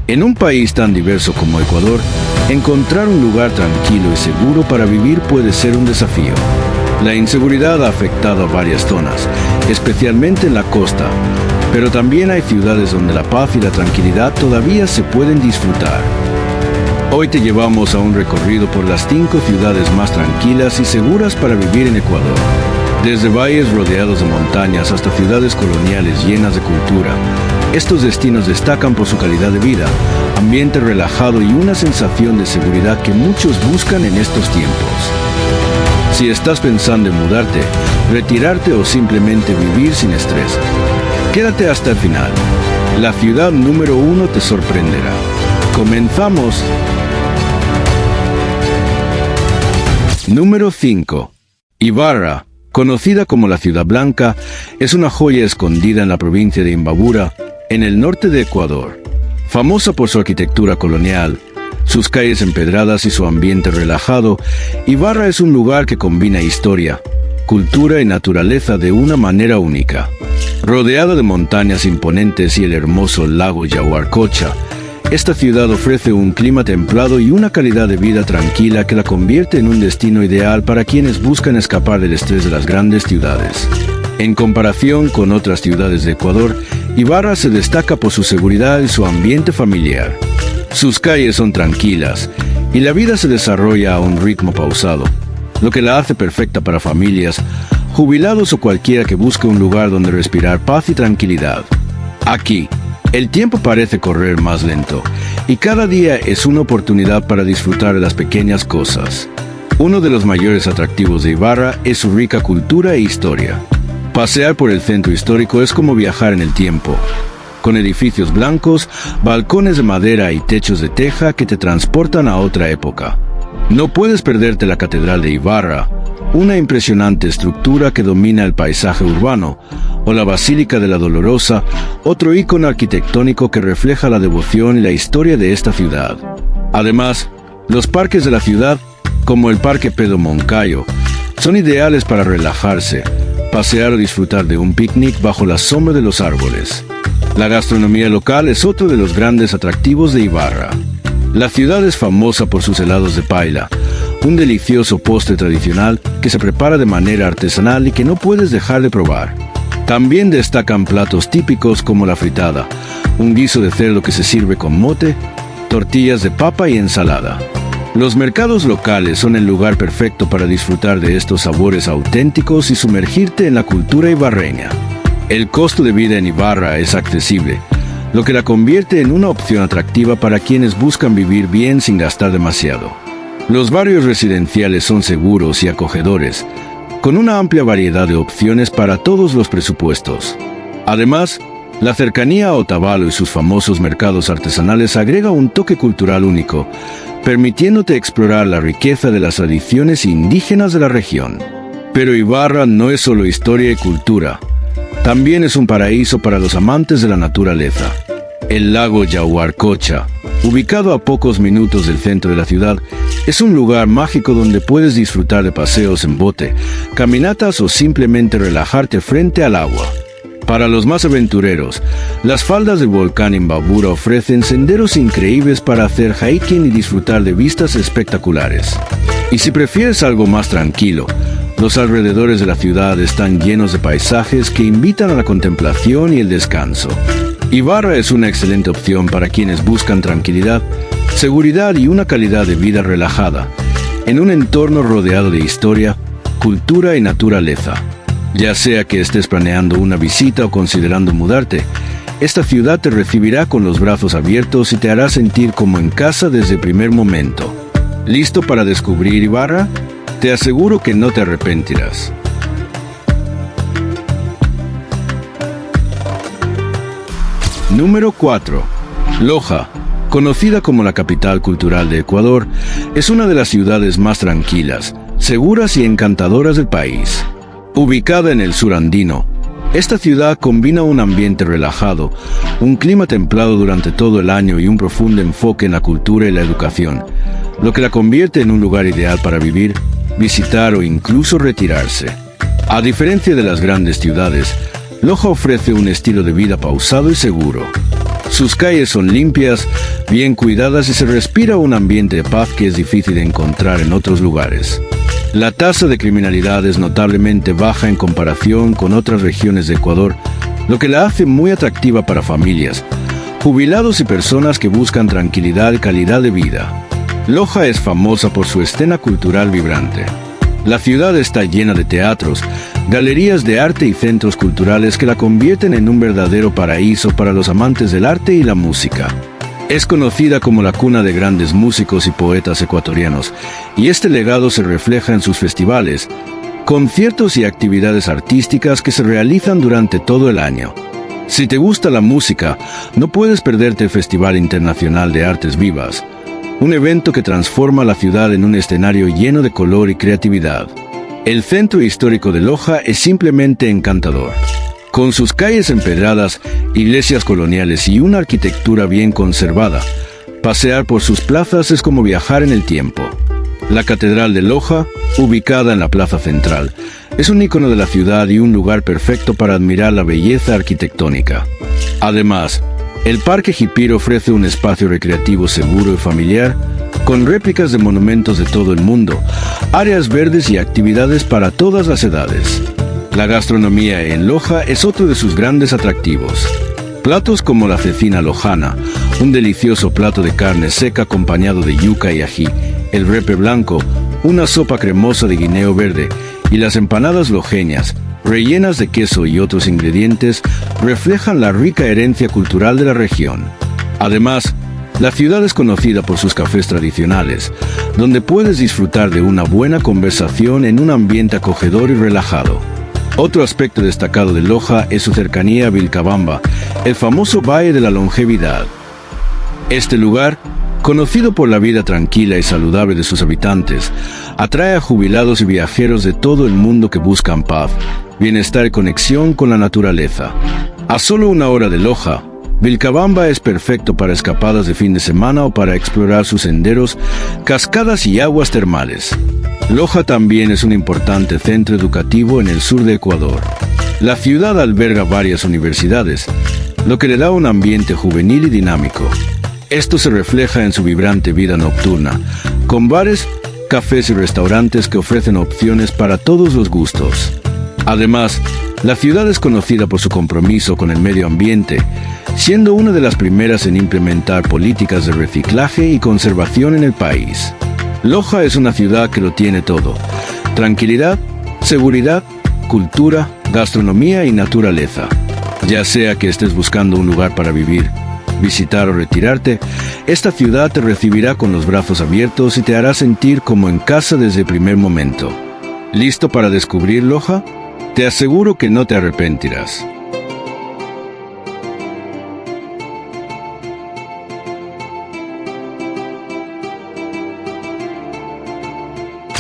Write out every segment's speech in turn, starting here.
En un país tan diverso como Ecuador, encontrar un lugar tranquilo y seguro para vivir puede ser un desafío. La inseguridad ha afectado a varias zonas, especialmente en la costa, pero también hay ciudades donde la paz y la tranquilidad todavía se pueden disfrutar. Hoy te llevamos a un recorrido por las 5 ciudades más tranquilas y seguras para vivir en Ecuador. Desde valles rodeados de montañas hasta ciudades coloniales llenas de cultura, estos destinos destacan por su calidad de vida, ambiente relajado y una sensación de seguridad que muchos buscan en estos tiempos. Si estás pensando en mudarte, retirarte o simplemente vivir sin estrés, quédate hasta el final. La ciudad número 1 te sorprenderá. ¡Comenzamos! Número 5. Ibarra, conocida como la Ciudad Blanca, es una joya escondida en la provincia de Imbabura, en el norte de Ecuador. Famosa por su arquitectura colonial, sus calles empedradas y su ambiente relajado, Ibarra es un lugar que combina historia, cultura y naturaleza de una manera única. Rodeada de montañas imponentes y el hermoso lago Yaguarcocha, esta ciudad ofrece un clima templado y una calidad de vida tranquila que la convierte en un destino ideal para quienes buscan escapar del estrés de las grandes ciudades. En comparación con otras ciudades de Ecuador, Ibarra se destaca por su seguridad y su ambiente familiar. Sus calles son tranquilas y la vida se desarrolla a un ritmo pausado, lo que la hace perfecta para familias, jubilados o cualquiera que busque un lugar donde respirar paz y tranquilidad. Aquí, el tiempo parece correr más lento, y cada día es una oportunidad para disfrutar de las pequeñas cosas. Uno de los mayores atractivos de Ibarra es su rica cultura e historia. Pasear por el centro histórico es como viajar en el tiempo, con edificios blancos, balcones de madera y techos de teja que te transportan a otra época. No puedes perderte la Catedral de Ibarra, una impresionante estructura que domina el paisaje urbano, o la Basílica de la Dolorosa, otro ícono arquitectónico que refleja la devoción y la historia de esta ciudad. Además, los parques de la ciudad, como el Parque Pedro Moncayo, son ideales para relajarse, pasear o disfrutar de un picnic bajo la sombra de los árboles. La gastronomía local es otro de los grandes atractivos de Ibarra. La ciudad es famosa por sus helados de paila, un delicioso postre tradicional que se prepara de manera artesanal y que no puedes dejar de probar. También destacan platos típicos como la fritada, un guiso de cerdo que se sirve con mote, tortillas de papa y ensalada. Los mercados locales son el lugar perfecto para disfrutar de estos sabores auténticos y sumergirte en la cultura ibarreña. El costo de vida en Ibarra es accesible, lo que la convierte en una opción atractiva para quienes buscan vivir bien sin gastar demasiado. Los barrios residenciales son seguros y acogedores, con una amplia variedad de opciones para todos los presupuestos. Además, la cercanía a Otavalo y sus famosos mercados artesanales agrega un toque cultural único, permitiéndote explorar la riqueza de las tradiciones indígenas de la región. Pero Ibarra no es solo historia y cultura, también es un paraíso para los amantes de la naturaleza. El lago Yaguarcocha, ubicado a pocos minutos del centro de la ciudad, es un lugar mágico donde puedes disfrutar de paseos en bote, caminatas o simplemente relajarte frente al agua. Para los más aventureros, las faldas del volcán Imbabura ofrecen senderos increíbles para hacer hiking y disfrutar de vistas espectaculares. Y si prefieres algo más tranquilo, los alrededores de la ciudad están llenos de paisajes que invitan a la contemplación y el descanso. Ibarra es una excelente opción para quienes buscan tranquilidad, seguridad y una calidad de vida relajada, en un entorno rodeado de historia, cultura y naturaleza. Ya sea que estés planeando una visita o considerando mudarte, esta ciudad te recibirá con los brazos abiertos y te hará sentir como en casa desde el primer momento. ¿Listo para descubrir Ibarra? Te aseguro que no te arrepentirás. Número 4. Loja, conocida como la capital cultural de Ecuador, es una de las ciudades más tranquilas, seguras y encantadoras del país. Ubicada en el sur andino, esta ciudad combina un ambiente relajado, un clima templado durante todo el año y un profundo enfoque en la cultura y la educación, lo que la convierte en un lugar ideal para vivir, visitar o incluso retirarse. A diferencia de las grandes ciudades, Loja ofrece un estilo de vida pausado y seguro. Sus calles son limpias, bien cuidadas y se respira un ambiente de paz que es difícil de encontrar en otros lugares. La tasa de criminalidad es notablemente baja en comparación con otras regiones de Ecuador, lo que la hace muy atractiva para familias, jubilados y personas que buscan tranquilidad y calidad de vida. Loja es famosa por su escena cultural vibrante. La ciudad está llena de teatros, galerías de arte y centros culturales que la convierten en un verdadero paraíso para los amantes del arte y la música. Es conocida como la cuna de grandes músicos y poetas ecuatorianos, y este legado se refleja en sus festivales, conciertos y actividades artísticas que se realizan durante todo el año. Si te gusta la música, no puedes perderte el Festival Internacional de Artes Vivas, un evento que transforma la ciudad en un escenario lleno de color y creatividad. El centro histórico de Loja es simplemente encantador. Con sus calles empedradas, iglesias coloniales y una arquitectura bien conservada, pasear por sus plazas es como viajar en el tiempo. La Catedral de Loja, ubicada en la plaza central, es un icono de la ciudad y un lugar perfecto para admirar la belleza arquitectónica. Además, el Parque Jipir ofrece un espacio recreativo seguro y familiar, con réplicas de monumentos de todo el mundo, áreas verdes y actividades para todas las edades. La gastronomía en Loja es otro de sus grandes atractivos. Platos como la cecina lojana, un delicioso plato de carne seca acompañado de yuca y ají, el repe blanco, una sopa cremosa de guineo verde y las empanadas lojeñas, rellenas de queso y otros ingredientes, reflejan la rica herencia cultural de la región. Además, la ciudad es conocida por sus cafés tradicionales, donde puedes disfrutar de una buena conversación en un ambiente acogedor y relajado. Otro aspecto destacado de Loja es su cercanía a Vilcabamba, el famoso Valle de la Longevidad. Este lugar, conocido por la vida tranquila y saludable de sus habitantes, atrae a jubilados y viajeros de todo el mundo que buscan paz, bienestar y conexión con la naturaleza. A solo 1 hora de Loja, Vilcabamba es perfecto para escapadas de fin de semana o para explorar sus senderos, cascadas y aguas termales. Loja también es un importante centro educativo en el sur de Ecuador. La ciudad alberga varias universidades, lo que le da un ambiente juvenil y dinámico. Esto se refleja en su vibrante vida nocturna, con bares, cafés y restaurantes que ofrecen opciones para todos los gustos. Además, la ciudad es conocida por su compromiso con el medio ambiente, siendo una de las primeras en implementar políticas de reciclaje y conservación en el país. Loja es una ciudad que lo tiene todo: tranquilidad, seguridad, cultura, gastronomía y naturaleza. Ya sea que estés buscando un lugar para vivir, visitar o retirarte, esta ciudad te recibirá con los brazos abiertos y te hará sentir como en casa desde el primer momento. ¿Listo para descubrir Loja? Te aseguro que no te arrepentirás.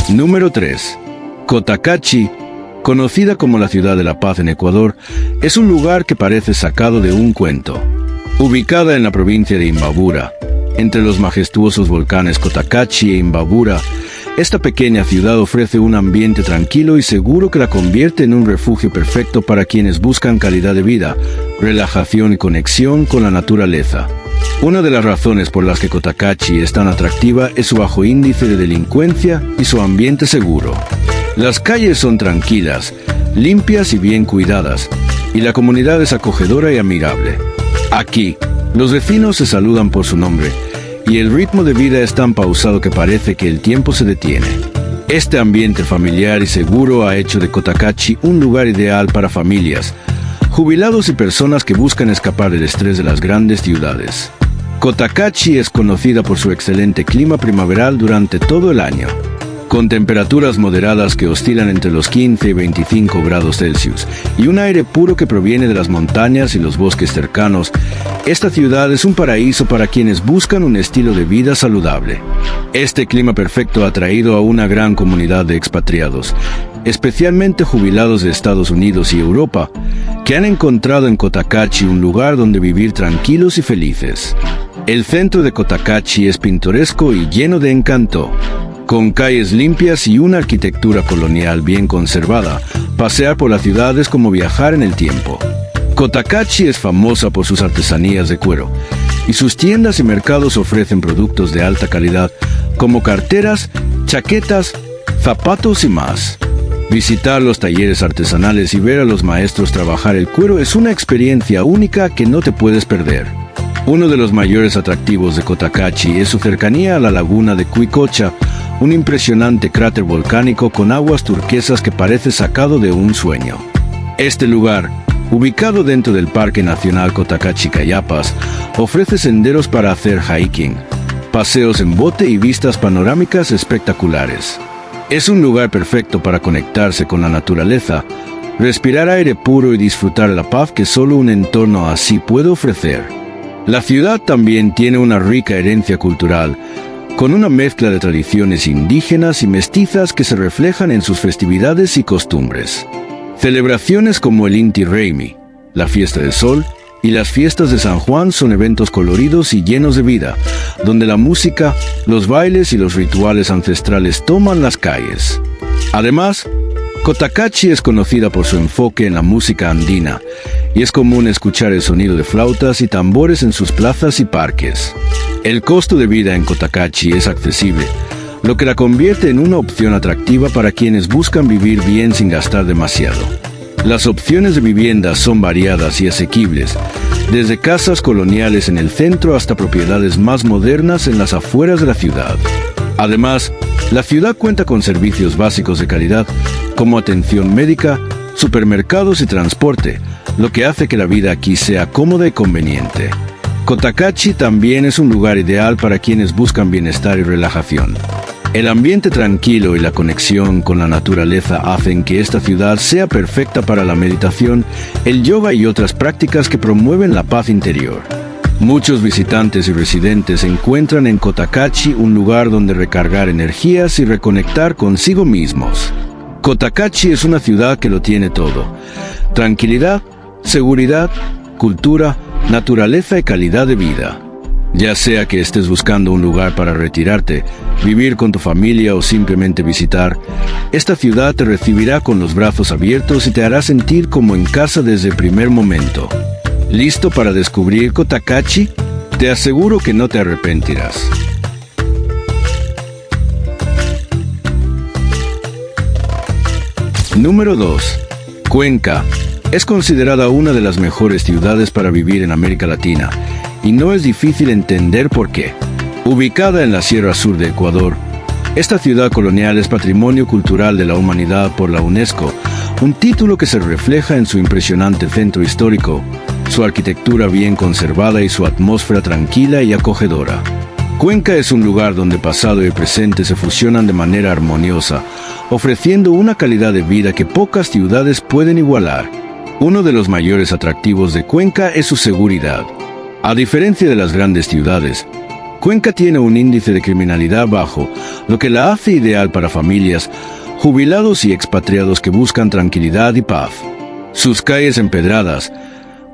Número 3. Cotacachi, conocida como la ciudad de la paz en Ecuador, es un lugar que parece sacado de un cuento. Ubicada en la provincia de Imbabura, entre los majestuosos volcanes Cotacachi e Imbabura, esta pequeña ciudad ofrece un ambiente tranquilo y seguro que la convierte en un refugio perfecto para quienes buscan calidad de vida, relajación y conexión con la naturaleza. Una de las razones por las que Cotacachi es tan atractiva es su bajo índice de delincuencia y su ambiente seguro. Las calles son tranquilas, limpias y bien cuidadas, y la comunidad es acogedora y amigable. Aquí, los vecinos se saludan por su nombre, y el ritmo de vida es tan pausado que parece que el tiempo se detiene. Este ambiente familiar y seguro ha hecho de Cotacachi un lugar ideal para familias, jubilados y personas que buscan escapar del estrés de las grandes ciudades. Cotacachi es conocida por su excelente clima primaveral durante todo el año, con temperaturas moderadas que oscilan entre los 15 y 25 grados Celsius, y un aire puro que proviene de las montañas y los bosques cercanos. Esta ciudad es un paraíso para quienes buscan un estilo de vida saludable. Este clima perfecto ha atraído a una gran comunidad de expatriados, especialmente jubilados de Estados Unidos y Europa, que han encontrado en Cotacachi un lugar donde vivir tranquilos y felices. El centro de Cotacachi es pintoresco y lleno de encanto. Con calles limpias y una arquitectura colonial bien conservada, pasear por la ciudad es como viajar en el tiempo. Cotacachi es famosa por sus artesanías de cuero, y sus tiendas y mercados ofrecen productos de alta calidad, como carteras, chaquetas, zapatos y más. Visitar los talleres artesanales y ver a los maestros trabajar el cuero es una experiencia única que no te puedes perder. Uno de los mayores atractivos de Cotacachi es su cercanía a la laguna de Cuicocha, un impresionante cráter volcánico con aguas turquesas que parece sacado de un sueño. Este lugar, ubicado dentro del Parque Nacional Cotacachi-Cayapas, ofrece senderos para hacer hiking, paseos en bote y vistas panorámicas espectaculares. Es un lugar perfecto para conectarse con la naturaleza, respirar aire puro y disfrutar la paz que solo un entorno así puede ofrecer. La ciudad también tiene una rica herencia cultural, con una mezcla de tradiciones indígenas y mestizas que se reflejan en sus festividades y costumbres. Celebraciones como el Inti Raymi, la Fiesta del Sol, y las fiestas de San Juan son eventos coloridos y llenos de vida, donde la música, los bailes y los rituales ancestrales toman las calles. Además, Cotacachi es conocida por su enfoque en la música andina, y es común escuchar el sonido de flautas y tambores en sus plazas y parques. El costo de vida en Cotacachi es accesible, lo que la convierte en una opción atractiva para quienes buscan vivir bien sin gastar demasiado. Las opciones de vivienda son variadas y asequibles, desde casas coloniales en el centro hasta propiedades más modernas en las afueras de la ciudad. Además, la ciudad cuenta con servicios básicos de calidad, como atención médica, supermercados y transporte, lo que hace que la vida aquí sea cómoda y conveniente. Cotacachi también es un lugar ideal para quienes buscan bienestar y relajación. El ambiente tranquilo y la conexión con la naturaleza hacen que esta ciudad sea perfecta para la meditación, el yoga y otras prácticas que promueven la paz interior. Muchos visitantes y residentes encuentran en Cotacachi un lugar donde recargar energías y reconectar consigo mismos. Cotacachi es una ciudad que lo tiene todo: tranquilidad, seguridad, cultura, naturaleza y calidad de vida. Ya sea que estés buscando un lugar para retirarte, vivir con tu familia o simplemente visitar, esta ciudad te recibirá con los brazos abiertos y te hará sentir como en casa desde el primer momento. ¿Listo para descubrir Cotacachi? Te aseguro que no te arrepentirás. Número 2. Cuenca. Es considerada una de las mejores ciudades para vivir en América Latina, y no es difícil entender por qué. Ubicada en la Sierra Sur de Ecuador, esta ciudad colonial es Patrimonio Cultural de la Humanidad por la UNESCO, un título que se refleja en su impresionante centro histórico, su arquitectura bien conservada y su atmósfera tranquila y acogedora. Cuenca es un lugar donde pasado y presente se fusionan de manera armoniosa, ofreciendo una calidad de vida que pocas ciudades pueden igualar. Uno de los mayores atractivos de Cuenca es su seguridad. A diferencia de las grandes ciudades, Cuenca tiene un índice de criminalidad bajo, lo que la hace ideal para familias, jubilados y expatriados que buscan tranquilidad y paz. Sus calles empedradas,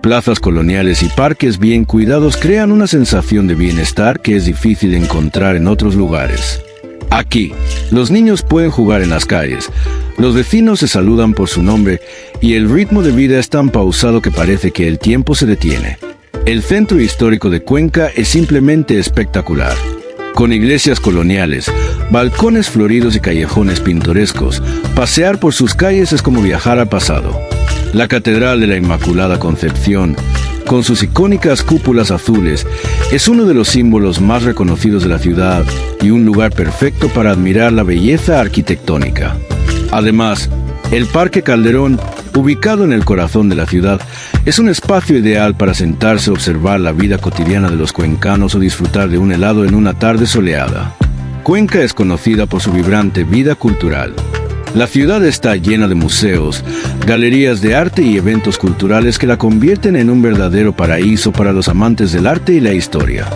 plazas coloniales y parques bien cuidados crean una sensación de bienestar que es difícil encontrar en otros lugares. Aquí, los niños pueden jugar en las calles, los vecinos se saludan por su nombre y el ritmo de vida es tan pausado que parece que el tiempo se detiene. El centro histórico de Cuenca es simplemente espectacular. Con iglesias coloniales, balcones floridos y callejones pintorescos, pasear por sus calles es como viajar al pasado. La Catedral de la Inmaculada Concepción, con sus icónicas cúpulas azules, es uno de los símbolos más reconocidos de la ciudad y un lugar perfecto para admirar la belleza arquitectónica. Además, el Parque Calderón, ubicado en el corazón de la ciudad, es un espacio ideal para sentarse a observar la vida cotidiana de los cuencanos o disfrutar de un helado en una tarde soleada. Cuenca es conocida por su vibrante vida cultural. La ciudad está llena de museos, galerías de arte y eventos culturales que la convierten en un verdadero paraíso para los amantes del arte y la historia.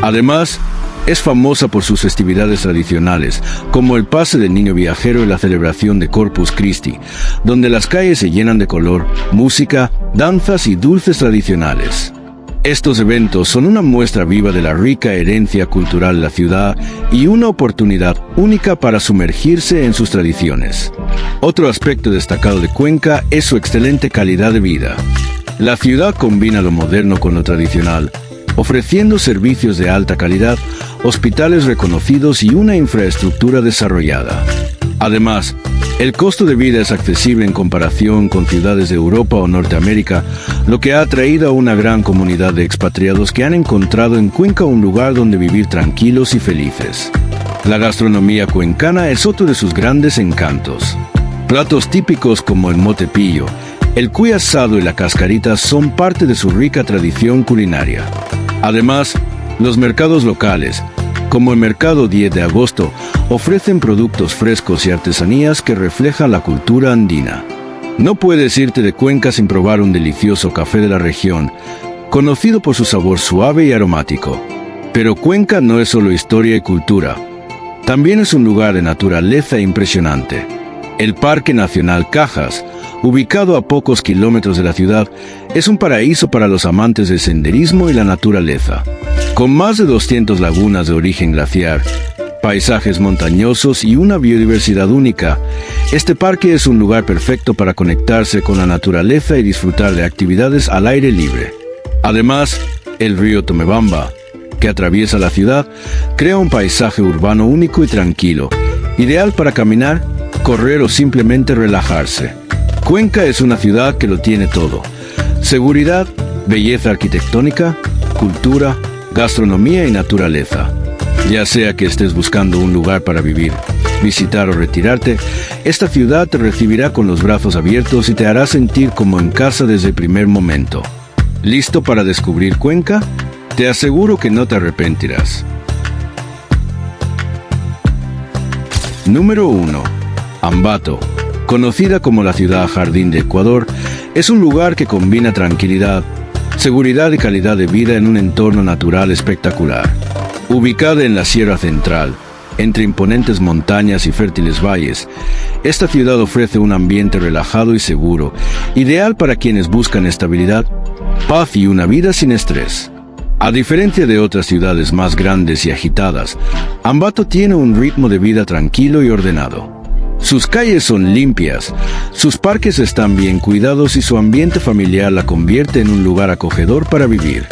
Además, es famosa por sus festividades tradicionales, como el Pase del Niño Viajero y la celebración de Corpus Christi, donde las calles se llenan de color, música, danzas y dulces tradicionales. Estos eventos son una muestra viva de la rica herencia cultural de la ciudad y una oportunidad única para sumergirse en sus tradiciones. Otro aspecto destacado de Cuenca es su excelente calidad de vida. La ciudad combina lo moderno con lo tradicional, ofreciendo servicios de alta calidad, hospitales reconocidos y una infraestructura desarrollada. Además, el costo de vida es accesible en comparación con ciudades de Europa o Norteamérica, lo que ha atraído a una gran comunidad de expatriados que han encontrado en Cuenca un lugar donde vivir tranquilos y felices. La gastronomía cuencana es otro de sus grandes encantos. Platos típicos como el mote pillo, el cuy asado y la cascarita son parte de su rica tradición culinaria. Además, los mercados locales, como el Mercado 10 de Agosto, ofrecen productos frescos y artesanías que reflejan la cultura andina. No puedes irte de Cuenca sin probar un delicioso café de la región, conocido por su sabor suave y aromático. Pero Cuenca no es solo historia y cultura. También es un lugar de naturaleza impresionante. El Parque Nacional Cajas, ubicado a pocos kilómetros de la ciudad, es un paraíso para los amantes del senderismo y la naturaleza. Con más de 200 lagunas de origen glaciar, paisajes montañosos y una biodiversidad única, este parque es un lugar perfecto para conectarse con la naturaleza y disfrutar de actividades al aire libre. Además, el río Tomebamba, que atraviesa la ciudad, crea un paisaje urbano único y tranquilo, ideal para caminar, correr o simplemente relajarse. Cuenca es una ciudad que lo tiene todo: seguridad, belleza arquitectónica, cultura, gastronomía y naturaleza. Ya sea que estés buscando un lugar para vivir, visitar o retirarte, esta ciudad te recibirá con los brazos abiertos y te hará sentir como en casa desde el primer momento. ¿Listo para descubrir Cuenca? Te aseguro que no te arrepentirás. Número 1. Ambato. Conocida como la ciudad jardín de Ecuador, es un lugar que combina tranquilidad, seguridad y calidad de vida en un entorno natural espectacular. Ubicada en la Sierra Central, entre imponentes montañas y fértiles valles, esta ciudad ofrece un ambiente relajado y seguro, ideal para quienes buscan estabilidad, paz y una vida sin estrés. A diferencia de otras ciudades más grandes y agitadas, Ambato tiene un ritmo de vida tranquilo y ordenado. Sus calles son limpias, sus parques están bien cuidados y su ambiente familiar la convierte en un lugar acogedor para vivir.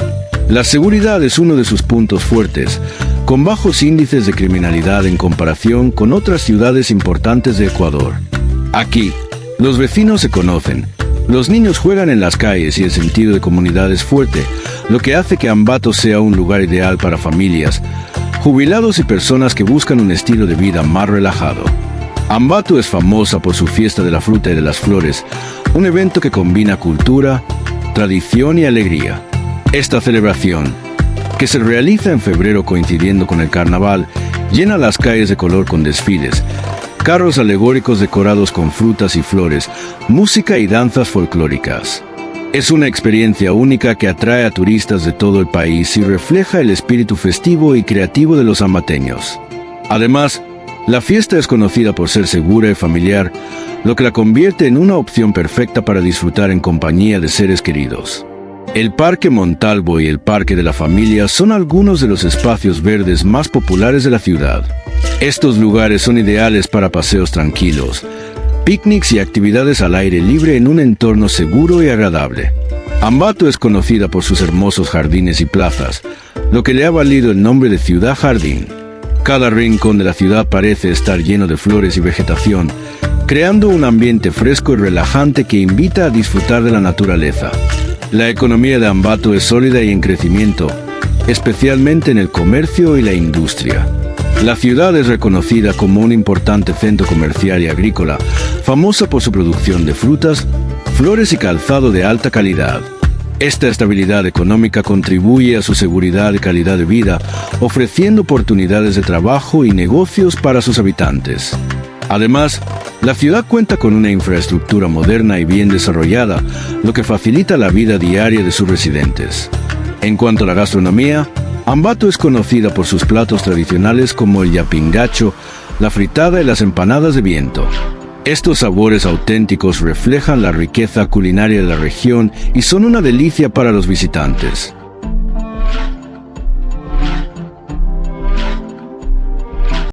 La seguridad es uno de sus puntos fuertes, con bajos índices de criminalidad en comparación con otras ciudades importantes de Ecuador. Aquí, los vecinos se conocen, los niños juegan en las calles y el sentido de comunidad es fuerte, lo que hace que Ambato sea un lugar ideal para familias, jubilados y personas que buscan un estilo de vida más relajado. Ambato es famosa por su fiesta de la fruta y de las flores, un evento que combina cultura, tradición y alegría. Esta celebración, que se realiza en febrero coincidiendo con el carnaval, llena las calles de color con desfiles, carros alegóricos decorados con frutas y flores, música y danzas folclóricas. Es una experiencia única que atrae a turistas de todo el país y refleja el espíritu festivo y creativo de los ambateños. Además, la fiesta es conocida por ser segura y familiar, lo que la convierte en una opción perfecta para disfrutar en compañía de seres queridos. El Parque Montalvo y el Parque de la Familia son algunos de los espacios verdes más populares de la ciudad. Estos lugares son ideales para paseos tranquilos, picnics y actividades al aire libre en un entorno seguro y agradable. Ambato es conocida por sus hermosos jardines y plazas, lo que le ha valido el nombre de Ciudad Jardín. Cada rincón de la ciudad parece estar lleno de flores y vegetación, creando un ambiente fresco y relajante que invita a disfrutar de la naturaleza. La economía de Ambato es sólida y en crecimiento, especialmente en el comercio y la industria. La ciudad es reconocida como un importante centro comercial y agrícola, famosa por su producción de frutas, flores y calzado de alta calidad. Esta estabilidad económica contribuye a su seguridad y calidad de vida, ofreciendo oportunidades de trabajo y negocios para sus habitantes. Además, la ciudad cuenta con una infraestructura moderna y bien desarrollada, lo que facilita la vida diaria de sus residentes. En cuanto a la gastronomía, Ambato es conocida por sus platos tradicionales como el yapingacho, la fritada y las empanadas de viento. Estos sabores auténticos reflejan la riqueza culinaria de la región y son una delicia para los visitantes.